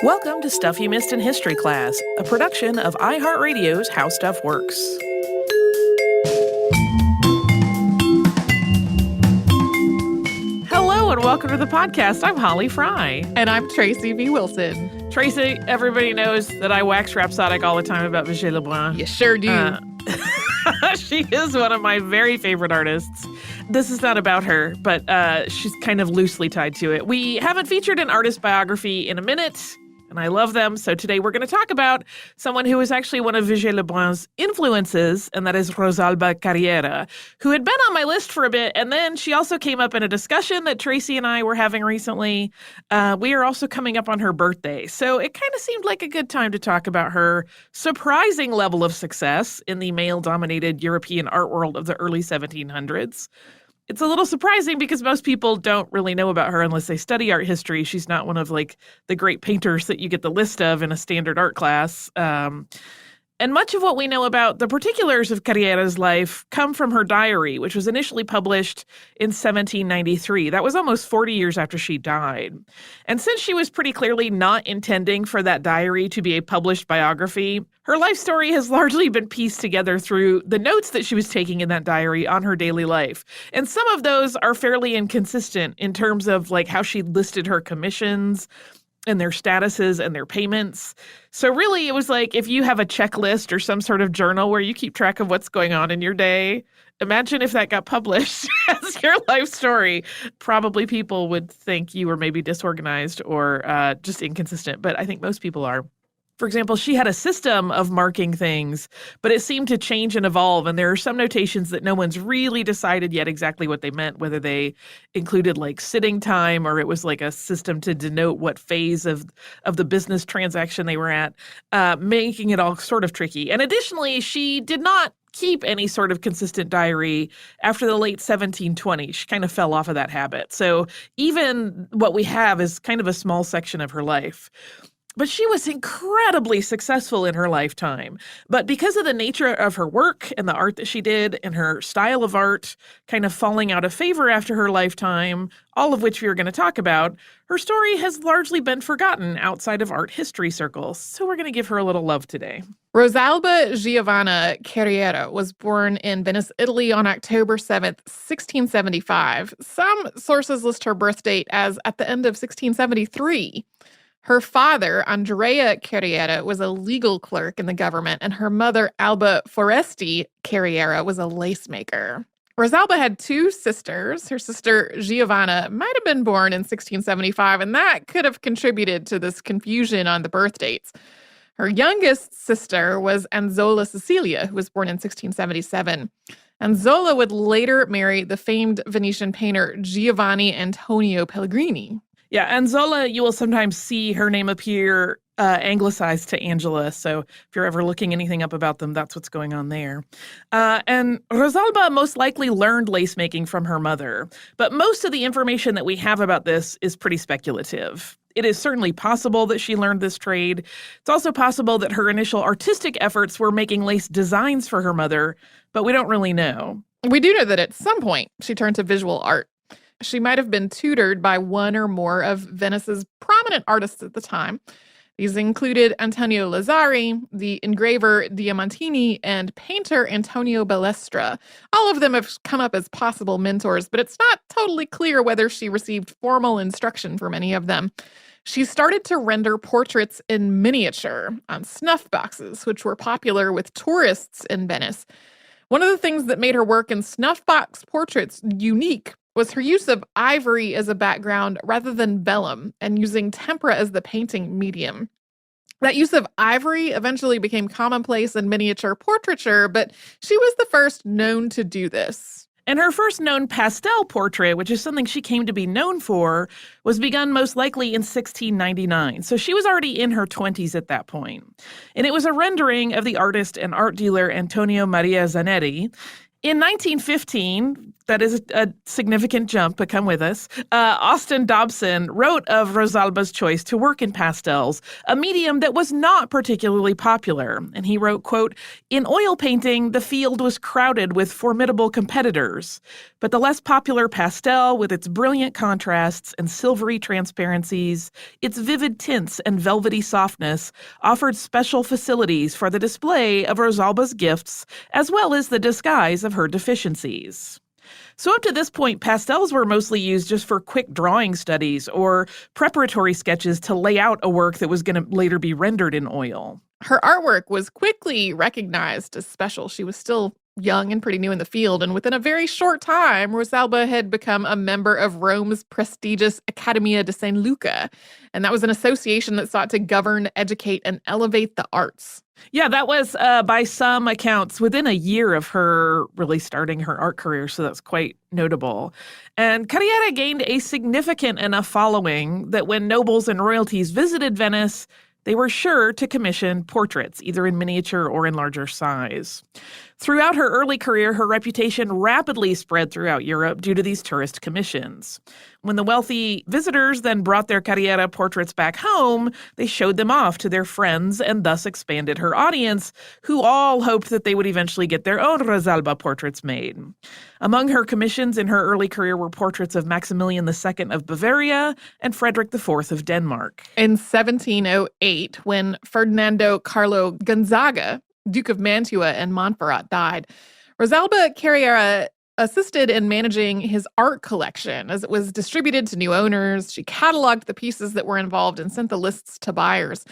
Welcome to Stuff You Missed in History Class, a production of iHeartRadio's How Stuff Works. Hello and welcome to the podcast. I'm Holly Fry. And I'm Tracy V. Wilson. Tracy, everybody knows that I wax rhapsodic all the time about Vigée Lebrun. You sure do. She is one of my very favorite artists. This is not about her, but she's kind of loosely tied to it. We haven't featured an artist biography in a minute, and I love them. So today we're going to talk about someone who is actually one of Vigée Lebrun's influences, and that is Rosalba Carriera, who had been on my list for a bit, and then she also came up in a discussion that Tracy and I were having recently. We are also coming up on her birthday, so it kind of seemed like a good time to talk about her surprising level of success in the male-dominated European art world of the early 1700s. It's a little surprising because most people don't really know about her unless they study art history. She's not one of the great painters that you get the list of in a standard art class. And much of what we know about the particulars of Carriera's life come from her diary, which was initially published in 1793. That was almost 40 years after she died. And since she was pretty clearly not intending for that diary to be a published biography, her life story has largely been pieced together through the notes that she was taking in that diary on her daily life. And some of those are fairly inconsistent in terms of how she listed her commissions and their statuses and their payments. So really, it was if you have a checklist or some sort of journal where you keep track of what's going on in your day. Imagine if that got published as your life story. Probably people would think you were maybe disorganized or just inconsistent, but I think most people are. For example, she had a system of marking things, but it seemed to change and evolve. And there are some notations that no one's really decided yet exactly what they meant, whether they included sitting time or it was a system to denote what phase of the business transaction they were at, making it all sort of tricky. And additionally, she did not keep any sort of consistent diary after the late 1720s. She kind of fell off of that habit. So even what we have is kind of a small section of her life. But she was incredibly successful in her lifetime. But because of the nature of her work and the art that she did and her style of art kind of falling out of favor after her lifetime, all of which we are going to talk about, her story has largely been forgotten outside of art history circles. So we're going to give her a little love today. Rosalba Giovanna Carriera was born in Venice, Italy on October 7th, 1675. Some sources list her birth date as at the end of 1673. Her father, Andrea Carriera, was a legal clerk in the government, and her mother, Alba Foresti Carriera, was a lace maker. Rosalba had two sisters. Her sister, Giovanna, might have been born in 1675, and that could have contributed to this confusion on the birth dates. Her youngest sister was Anzola Cecilia, who was born in 1677. Anzola would later marry the famed Venetian painter Giovanni Antonio Pellegrini. Yeah, Anzola, you will sometimes see her name appear anglicized to Angela. So if you're ever looking anything up about them, that's what's going on there. And Rosalba most likely learned lace making from her mother. But most of the information that we have about this is pretty speculative. It is certainly possible that she learned this trade. It's also possible that her initial artistic efforts were making lace designs for her mother, but we don't really know. We do know that at some point she turned to visual art. She might have been tutored by one or more of Venice's prominent artists at the time. These included Antonio Lazzari, the engraver Diamantini, and painter Antonio Balestra. All of them have come up as possible mentors, but it's not totally clear whether she received formal instruction from any of them. She started to render portraits in miniature on snuff boxes, which were popular with tourists in Venice. One of the things that made her work in snuff box portraits unique was her use of ivory as a background rather than vellum and using tempera as the painting medium. That use of ivory eventually became commonplace in miniature portraiture, but she was the first known to do this. And her first known pastel portrait, which is something she came to be known for, was begun most likely in 1699. So she was already in her 20s at that point. And it was a rendering of the artist and art dealer Antonio Maria Zanetti. In 1915, That is a significant jump, but come with us. Austin Dobson wrote of Rosalba's choice to work in pastels, a medium that was not particularly popular. And he wrote, quote, "In oil painting, the field was crowded with formidable competitors. But the less popular pastel, with its brilliant contrasts and silvery transparencies, its vivid tints and velvety softness, offered special facilities for the display of Rosalba's gifts, as well as the disguise of her deficiencies." So up to this point, pastels were mostly used just for quick drawing studies or preparatory sketches to lay out a work that was going to later be rendered in oil. Her artwork was quickly recognized as special. She was still young and pretty new in the field, and within a very short time, Rosalba had become a member of Rome's prestigious Accademia di San Luca, and that was an association that sought to govern, educate, and elevate the arts. Yeah, that was, by some accounts, within a year of her really starting her art career, so that's quite notable. And Carriera gained a significant enough following that when nobles and royalties visited Venice, they were sure to commission portraits, either in miniature or in larger size. Throughout her early career, her reputation rapidly spread throughout Europe due to these tourist commissions. When the wealthy visitors then brought their Carriera portraits back home, they showed them off to their friends and thus expanded her audience, who all hoped that they would eventually get their own Rosalba portraits made. Among her commissions in her early career were portraits of Maximilian II of Bavaria and Frederick IV of Denmark. In 1708, when Ferdinando Carlo Gonzaga, Duke of Mantua and Montferrat, died, Rosalba Carriera assisted in managing his art collection as it was distributed to new owners. She cataloged the pieces that were involved and sent the lists to buyers.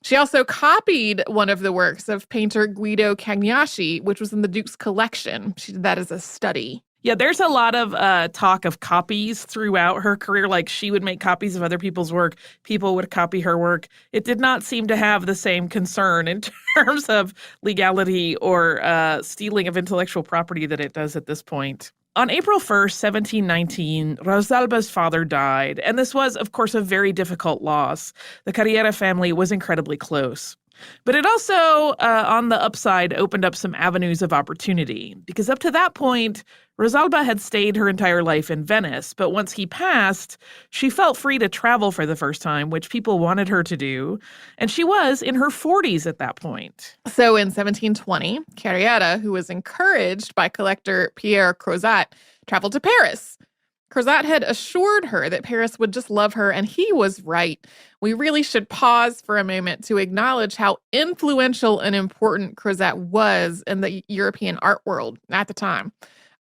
She also copied one of the works of painter Guido Cagnacci, which was in the Duke's collection. She did that as a study. Yeah, there's a lot of talk of copies throughout her career. Like, she would make copies of other people's work. People would copy her work. It did not seem to have the same concern in terms of legality or stealing of intellectual property that it does at this point. On April 1st, 1719, Rosalba's father died, and this was, of course, a very difficult loss. The Carriera family was incredibly close. But it also, on the upside, opened up some avenues of opportunity, because up to that point, Rosalba had stayed her entire life in Venice, but once he passed, she felt free to travel for the first time, which people wanted her to do, and she was in her 40s at that point. So in 1720, Carriera, who was encouraged by collector Pierre Crozat, traveled to Paris. Crozat had assured her that Paris would just love her, and he was right. We really should pause for a moment to acknowledge how influential and important Crozat was in the European art world at the time.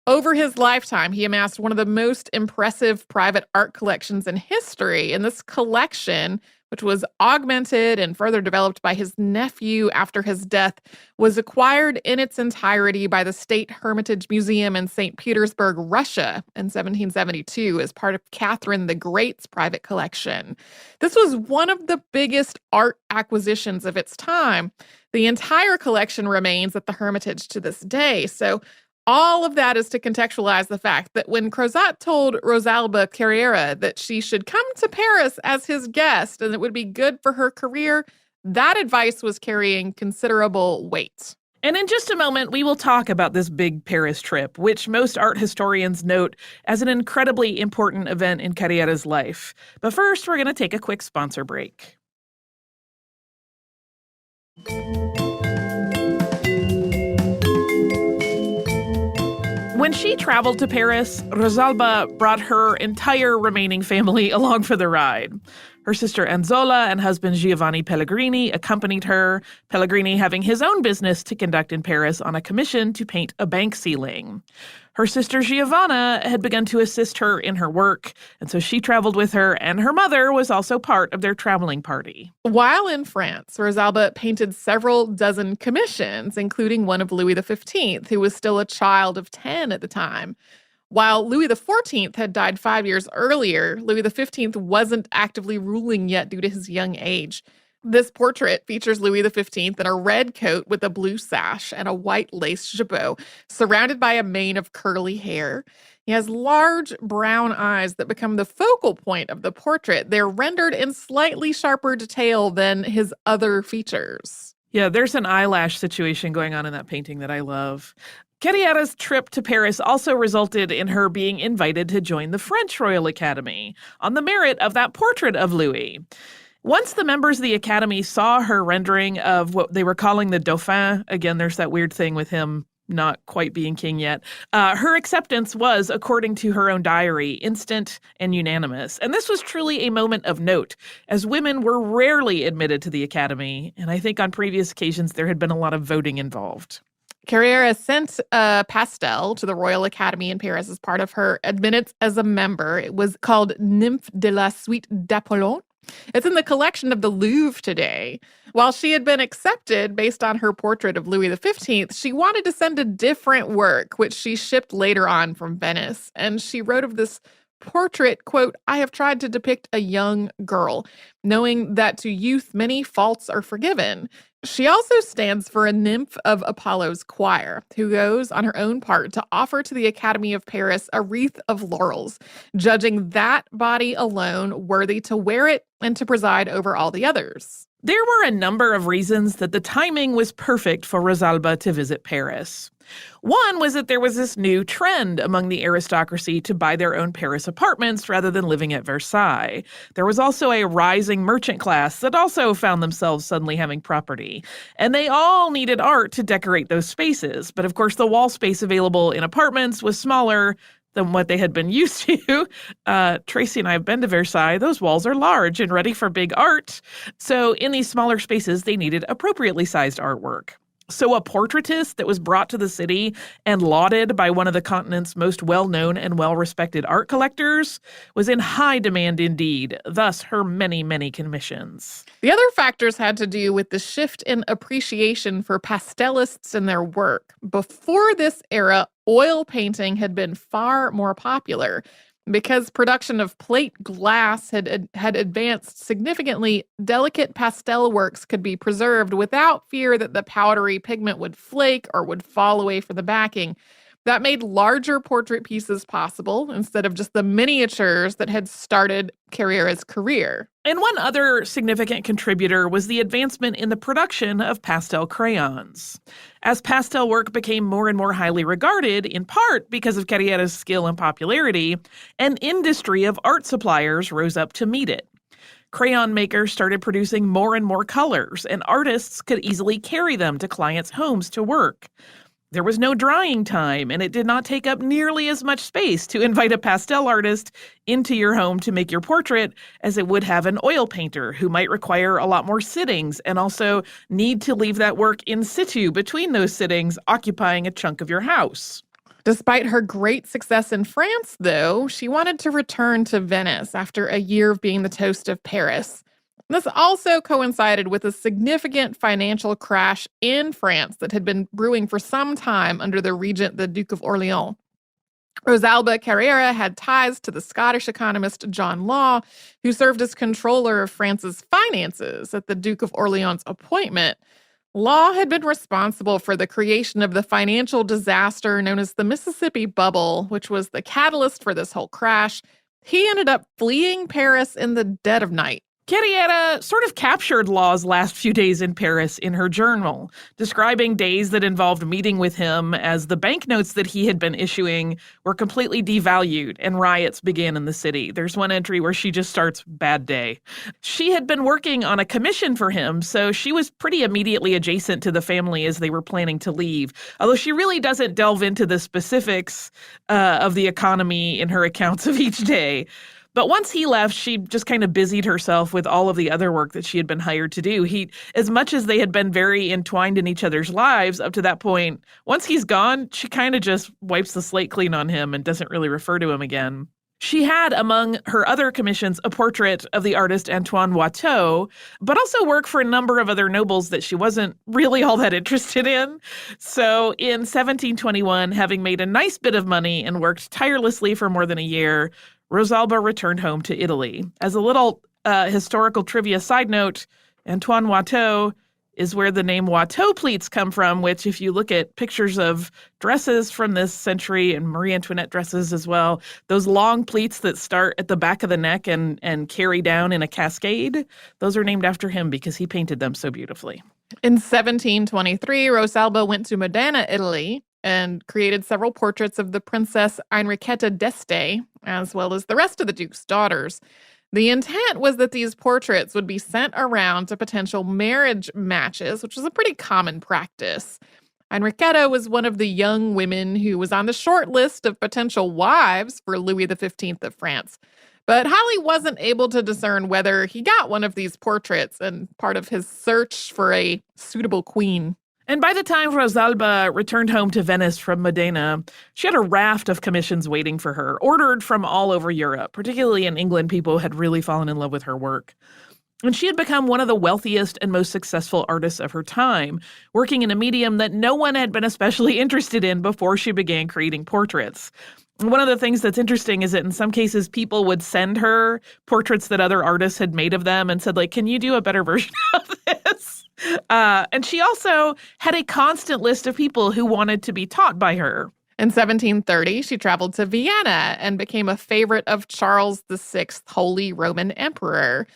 Over his lifetime, he amassed one of the most impressive private art collections in history, and this collection, which was augmented and further developed by his nephew after his death, was acquired in its entirety by the State Hermitage Museum in St. Petersburg, Russia in 1772 as part of Catherine the Great's private collection. This was one of the biggest art acquisitions of its time. The entire collection remains at the Hermitage to this day, so all of that is to contextualize the fact that when Crozat told Rosalba Carriera that she should come to Paris as his guest and it would be good for her career, that advice was carrying considerable weight. And in just a moment, we will talk about this big Paris trip, which most art historians note as an incredibly important event in Carriera's life. But first, we're going to take a quick sponsor break. When she traveled to Paris, Rosalba brought her entire remaining family along for the ride. Her sister Anzola and husband Giovanni Pellegrini accompanied her, Pellegrini having his own business to conduct in Paris on a commission to paint a bank ceiling. Her sister Giovanna had begun to assist her in her work, and so she traveled with her, and her mother was also part of their traveling party. While in France, Rosalba painted several dozen commissions, including one of Louis XV, who was still a child of 10 at the time. While Louis XIV had died 5 years earlier, Louis XV wasn't actively ruling yet due to his young age. This portrait features Louis XV in a red coat with a blue sash and a white lace jabot, surrounded by a mane of curly hair. He has large brown eyes that become the focal point of the portrait. They're rendered in slightly sharper detail than his other features. Yeah, there's an eyelash situation going on in that painting that I love. Carriera's trip to Paris also resulted in her being invited to join the French Royal Academy on the merit of that portrait of Louis. Once the members of the Academy saw her rendering of what they were calling the Dauphin, again, there's that weird thing with him not quite being king yet, her acceptance was, according to her own diary, instant and unanimous. And this was truly a moment of note, as women were rarely admitted to the Academy, and I think on previous occasions there had been a lot of voting involved. Carriera sent a pastel to the Royal Academy in Paris as part of her admittance as a member. It was called Nymphe de la Suite d'Apollon. It's in the collection of the Louvre today. While she had been accepted based on her portrait of Louis XV, she wanted to send a different work, which she shipped later on from Venice. And she wrote of this portrait, quote, "I have tried to depict a young girl, knowing that to youth many faults are forgiven." She also stands for a nymph of Apollo's choir, who goes on her own part to offer to the Academy of Paris a wreath of laurels, judging that body alone worthy to wear it and to preside over all the others. There were a number of reasons that the timing was perfect for Rosalba to visit Paris. One was that there was this new trend among the aristocracy to buy their own Paris apartments rather than living at Versailles. There was also a rising merchant class that also found themselves suddenly having property. And they all needed art to decorate those spaces. But of course, the wall space available in apartments was smaller than what they had been used to. Tracy and I have been to Versailles. Those walls are large and ready for big art. So in these smaller spaces, they needed appropriately sized artwork. So a portraitist that was brought to the city and lauded by one of the continent's most well-known and well-respected art collectors was in high demand indeed, thus her many, many commissions. The other factors had to do with the shift in appreciation for pastellists and their work. Before this era, oil painting had been far more popular. Because production of plate glass had advanced significantly, delicate pastel works could be preserved without fear that the powdery pigment would flake or would fall away from the backing. That made larger portrait pieces possible instead of just the miniatures that had started Carriera's career. And one other significant contributor was the advancement in the production of pastel crayons. As pastel work became more and more highly regarded, in part because of Carriera's skill and popularity, an industry of art suppliers rose up to meet it. Crayon makers started producing more and more colors, and artists could easily carry them to clients' homes to work. There was no drying time, and it did not take up nearly as much space to invite a pastel artist into your home to make your portrait as it would have an oil painter who might require a lot more sittings and also need to leave that work in situ between those sittings, occupying a chunk of your house. Despite her great success in France, though, she wanted to return to Venice after a year of being the toast of Paris. This also coincided with a significant financial crash in France that had been brewing for some time under the regent, the Duke of Orleans. Rosalba Carriera had ties to the Scottish economist John Law, who served as controller of France's finances at the Duke of Orleans' appointment. Law had been responsible for the creation of the financial disaster known as the Mississippi Bubble, which was the catalyst for this whole crash. He ended up fleeing Paris in the dead of night. Carriera sort of captured Law's last few days in Paris in her journal, describing days that involved meeting with him as the banknotes that he had been issuing were completely devalued and riots began in the city. There's one entry where she just starts, "bad day." She had been working on a commission for him, so she was pretty immediately adjacent to the family as they were planning to leave, although she really doesn't delve into the specifics of the economy in her accounts of each day. But once he left, she just kind of busied herself with all of the other work that she had been hired to do. As much as they had been very entwined in each other's lives up to that point, once he's gone, she kind of just wipes the slate clean on him and doesn't really refer to him again. She had, among her other commissions, a portrait of the artist Antoine Watteau, but also work for a number of other nobles that she wasn't really all that interested in. So in 1721, having made a nice bit of money and worked tirelessly for more than a year, Rosalba returned home to Italy. As a little historical trivia side note, Antoine Watteau is where the name Watteau pleats come from, which if you look at pictures of dresses from this century and Marie Antoinette dresses as well, those long pleats that start at the back of the neck and carry down in a cascade, those are named after him because he painted them so beautifully. In 1723, Rosalba went to Modena, Italy, and created several portraits of the Princess Enriqueta d'Este, as well as the rest of the Duke's daughters. The intent was that these portraits would be sent around to potential marriage matches, which was a pretty common practice. Enriqueta was one of the young women who was on the short list of potential wives for Louis XV of France. But Holly wasn't able to discern whether he got one of these portraits and part of his search for a suitable queen. And by the time Rosalba returned home to Venice from Modena, she had a raft of commissions waiting for her, ordered from all over Europe. Particularly in England, people had really fallen in love with her work. And she had become one of the wealthiest and most successful artists of her time, working in a medium that no one had been especially interested in before she began creating portraits. One of the things that's interesting is that in some cases, people would send her portraits that other artists had made of them and said, like, can you do a better version of this? And she also had a constant list of people who wanted to be taught by her. In 1730, she traveled to Vienna and became a favorite of Charles VI, Holy Roman Emperor.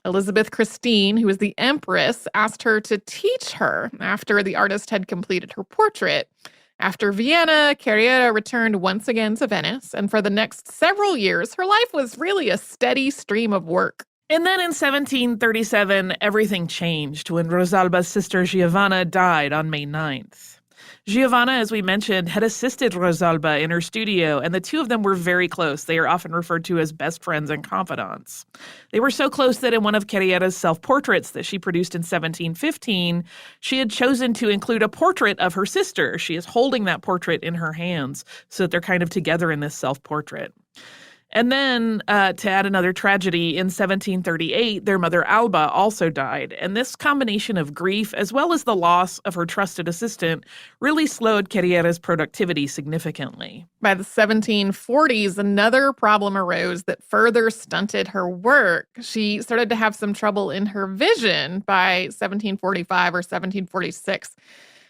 Elizabeth Christine, who was the empress, asked her to teach her after the artist had completed her portrait. After Vienna, Carriera returned once again to Venice, and for the next several years, her life was really a steady stream of work. And then in 1737, everything changed when Rosalba's sister Giovanna died on May 9th. Giovanna, as we mentioned, had assisted Rosalba in her studio, and the two of them were very close. They are often referred to as best friends and confidants. They were so close that in one of Carriera's self-portraits that she produced in 1715, she had chosen to include a portrait of her sister. She is holding that portrait in her hands so that they're kind of together in this self-portrait. And then, to add another tragedy, in 1738, their mother Alba also died. And this combination of grief, as well as the loss of her trusted assistant, really slowed Carriera's productivity significantly. By the 1740s, another problem arose that further stunted her work. She started to have some trouble in her vision by 1745 or 1746.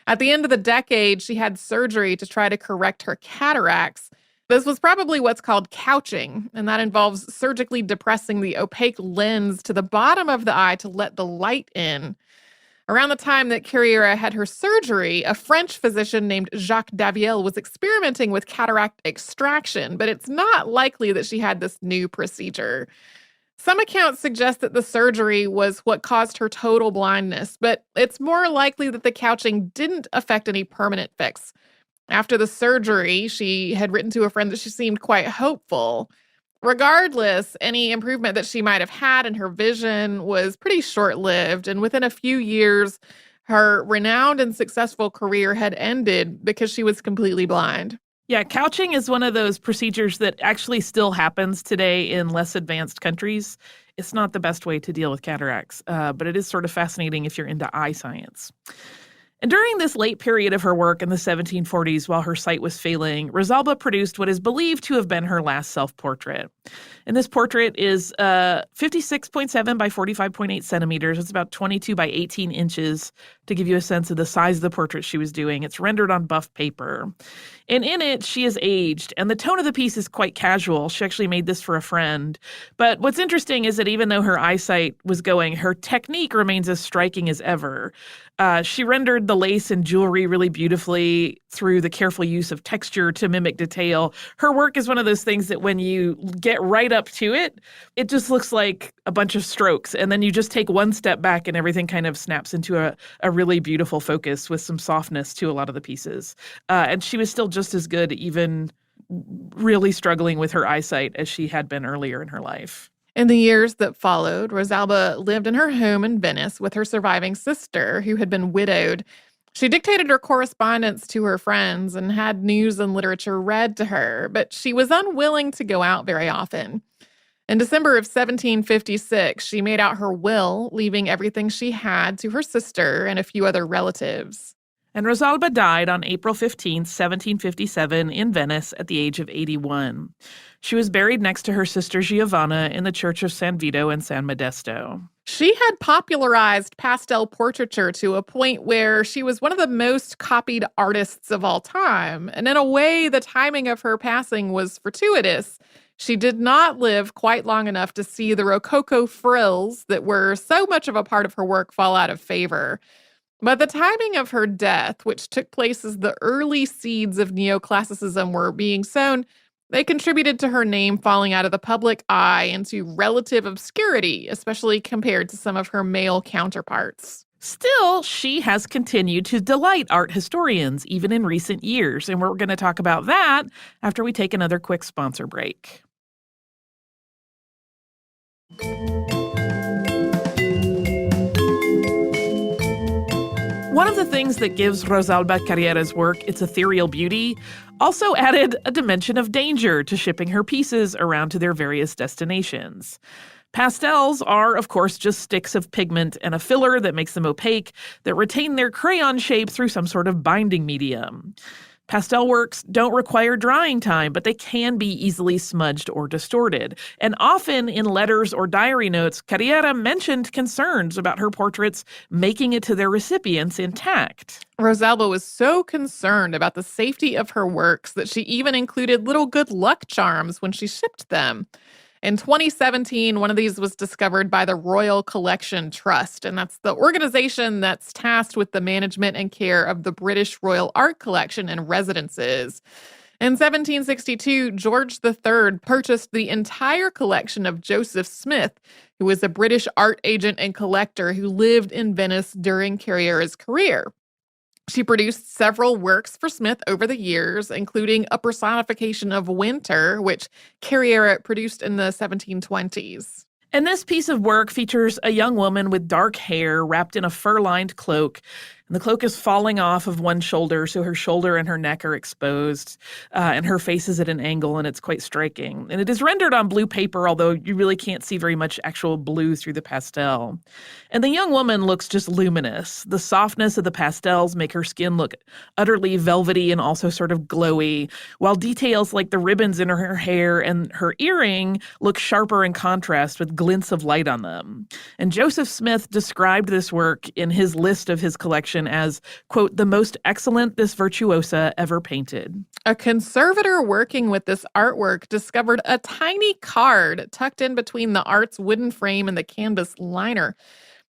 At the end of the decade, she had surgery to try to correct her cataracts. This was probably what's called couching, and that involves surgically depressing the opaque lens to the bottom of the eye to let the light in. Around the time that Carriera had her surgery, a French physician named Jacques Daviel was experimenting with cataract extraction, but it's not likely that she had this new procedure. Some accounts suggest that the surgery was what caused her total blindness, but it's more likely that the couching didn't affect any permanent fix. After the surgery, she had written to a friend that she seemed quite hopeful. Regardless, any improvement that she might have had in her vision was pretty short-lived, and within a few years, her renowned and successful career had ended because she was completely blind. Yeah, couching is one of those procedures that actually still happens today in less advanced countries. It's not the best way to deal with cataracts, but it is sort of fascinating if you're into eye science. And during this late period of her work in the 1740s, while her sight was failing, Rosalba produced what is believed to have been her last self-portrait. And this portrait is 56.7 by 45.8 centimeters. It's about 22 by 18 inches to give you a sense of the size of the portrait she was doing. It's rendered on buff paper. And in it, she is aged, and the tone of the piece is quite casual. She actually made this for a friend. But what's interesting is that even though her eyesight was going, her technique remains as striking as ever. She rendered the lace and jewelry really beautifully through the careful use of texture to mimic detail. Her work is one of those things that when you get right up to it, it just looks like a bunch of strokes. And then you just take one step back and everything kind of snaps into a really beautiful focus with some softness to a lot of the pieces. And she was still just as good, even really struggling with her eyesight as she had been earlier in her life. In the years that followed, Rosalba lived in her home in Venice with her surviving sister, who had been widowed. She dictated her correspondence to her friends and had news and literature read to her, but she was unwilling to go out very often. In December of 1756, she made out her will, leaving everything she had to her sister and a few other relatives. And Rosalba died on April 15, 1757, in Venice at the age of 81. She was buried next to her sister Giovanna in the church of San Vito and San Modesto. She had popularized pastel portraiture to a point where she was one of the most copied artists of all time. And in a way, the timing of her passing was fortuitous. She did not live quite long enough to see the Rococo frills that were so much of a part of her work fall out of favor. But the timing of her death, which took place as the early seeds of neoclassicism were being sown, they contributed to her name falling out of the public eye into relative obscurity, especially compared to some of her male counterparts. Still, she has continued to delight art historians, even in recent years, and we're going to talk about that after we take another quick sponsor break. One of the things that gives Rosalba Carriera's work its ethereal beauty also added a dimension of danger to shipping her pieces around to their various destinations. Pastels are, of course, just sticks of pigment and a filler that makes them opaque that retain their crayon shape through some sort of binding medium. Pastel works don't require drying time, but they can be easily smudged or distorted. And often in letters or diary notes, Carriera mentioned concerns about her portraits making it to their recipients intact. Rosalba was so concerned about the safety of her works that she even included little good luck charms when she shipped them. In 2017, one of these was discovered by the Royal Collection Trust, and that's the organization that's tasked with the management and care of the British Royal Art Collection and residences. In 1762, George III purchased the entire collection of Joseph Smith, who was a British art agent and collector who lived in Venice during Carriera's career. She produced several works for Smith over the years, including a personification of winter, which Carriera produced in the 1720s. And this piece of work features a young woman with dark hair wrapped in a fur-lined cloak. And the cloak is falling off of one shoulder, so her shoulder and her neck are exposed, and her face is at an angle, and it's quite striking. And it is rendered on blue paper, although you really can't see very much actual blue through the pastel. And the young woman looks just luminous. The softness of the pastels make her skin look utterly velvety and also sort of glowy, while details like the ribbons in her hair and her earring look sharper in contrast with glints of light on them. And Joseph Smith described this work in his list of his collection as, quote, the most excellent this virtuosa ever painted. A conservator working with this artwork discovered a tiny card tucked in between the art's wooden frame and the canvas liner.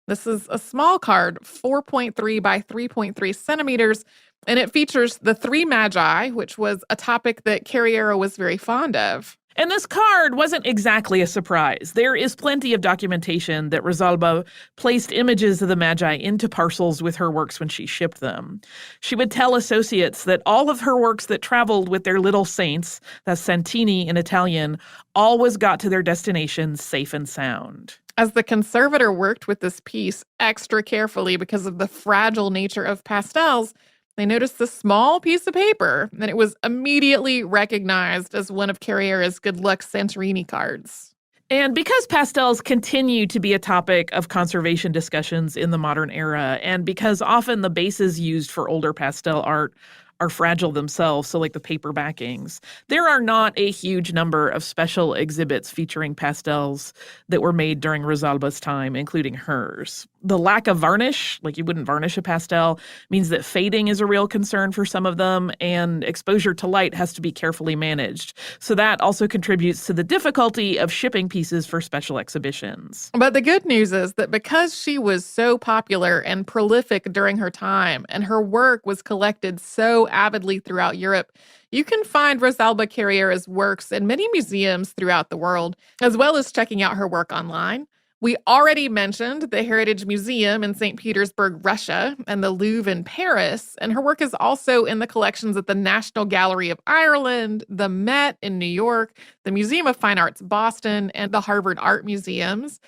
This is a small card, 4.3 by 3.3 centimeters, and it features the three magi, which was a topic that Carriera was very fond of. And this card wasn't exactly a surprise. There is plenty of documentation that Rosalba placed images of the Magi into parcels with her works when she shipped them. She would tell associates that all of her works that traveled with their little saints, that's Santini in Italian, always got to their destination safe and sound. As the conservator worked with this piece extra carefully because of the fragile nature of pastels, they noticed this small piece of paper, and it was immediately recognized as one of Carriera's good luck Santorini cards. And because pastels continue to be a topic of conservation discussions in the modern era, and because often the bases used for older pastel art are fragile themselves, so like the paper backings, there are not a huge number of special exhibits featuring pastels that were made during Rosalba's time, including hers. The lack of varnish, like you wouldn't varnish a pastel, means that fading is a real concern for some of them, and exposure to light has to be carefully managed. So that also contributes to the difficulty of shipping pieces for special exhibitions. But the good news is that because she was so popular and prolific during her time, and her work was collected so avidly throughout Europe, you can find Rosalba Carriera's works in many museums throughout the world, as well as checking out her work online. We already mentioned the Heritage Museum in St. Petersburg, Russia, and the Louvre in Paris, and her work is also in the collections at the National Gallery of Ireland, the Met in New York, the Museum of Fine Arts Boston, and the Harvard Art Museums.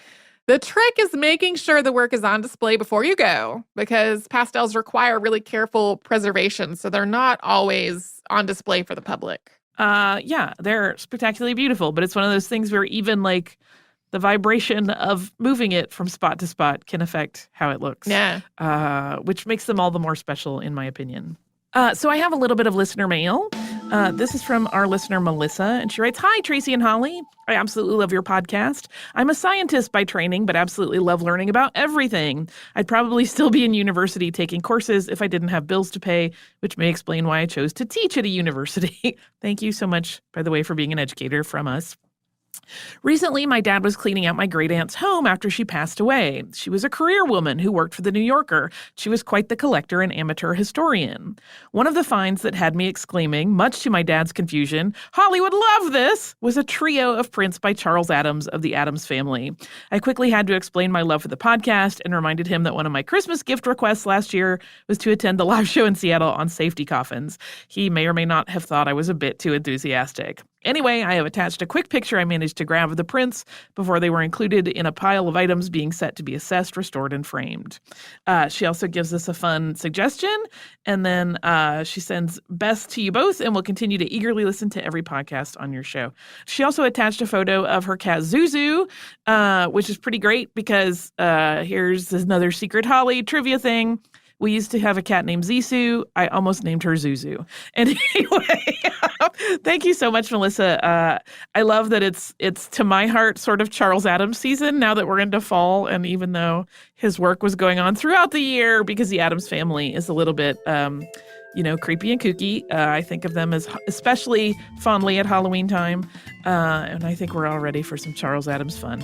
The trick is making sure the work is on display before you go, because pastels require really careful preservation, so they're not always on display for the public. Yeah, they're spectacularly beautiful, but it's one of those things where even like the vibration of moving it from spot to spot can affect how it looks. Yeah. Which makes them all the more special, in my opinion. So I have a little bit of listener mail. This is from our listener, Melissa, and she writes, "Hi, Tracy and Holly. I absolutely love your podcast. I'm a scientist by training, but absolutely love learning about everything. I'd probably still be in university taking courses if I didn't have bills to pay, which may explain why I chose to teach at a university." Thank you so much, by the way, for being an educator from us. Recently, my dad was cleaning out my great-aunt's home after she passed away. She was a career woman who worked for The New Yorker. She was quite the collector and amateur historian. One of the finds that had me exclaiming, much to my dad's confusion, "Holly would love this," was a trio of prints by Charles Addams of the Addams family. I quickly had to explain my love for the podcast and reminded him that one of my Christmas gift requests last year was to attend the live show in Seattle on safety coffins. He may or may not have thought I was a bit too enthusiastic. Anyway, I have attached a quick picture I managed to grab of the prints before they were included in a pile of items being set to be assessed, restored, and framed. She also gives us a fun suggestion, and then she sends best to you both and will continue to eagerly listen to every podcast on your show. She also attached a photo of her cat Zuzu, which is pretty great because here's another secret Holly trivia thing. We used to have a cat named Zissou. I almost named her Zuzu. And anyway, thank you so much, Melissa. I love that it's to my heart sort of Charles Addams season now that we're into fall. And even though his work was going on throughout the year because the Addams family is a little bit, creepy and kooky. I think of them as especially fondly at Halloween time. And I think we're all ready for some Charles Addams fun.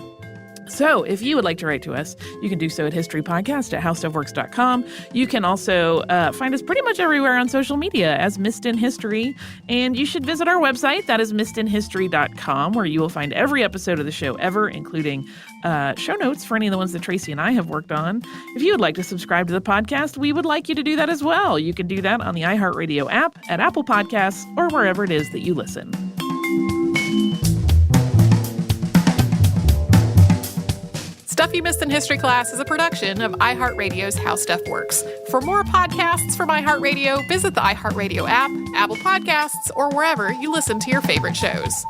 So if you would like to write to us, you can do so at historypodcast@howstuffworks.com. You can also find us pretty much everywhere on social media as Missed in History. And you should visit our website, that is missedinhistory.com, where you will find every episode of the show ever, including show notes for any of the ones that Tracy and I have worked on. If you would like to subscribe to the podcast, we would like you to do that as well. You can do that on the iHeartRadio app, at Apple Podcasts, or wherever it is that you listen. Stuff You Missed in History Class is a production of iHeartRadio's How Stuff Works. For more podcasts from iHeartRadio, visit the iHeartRadio app, Apple Podcasts, or wherever you listen to your favorite shows.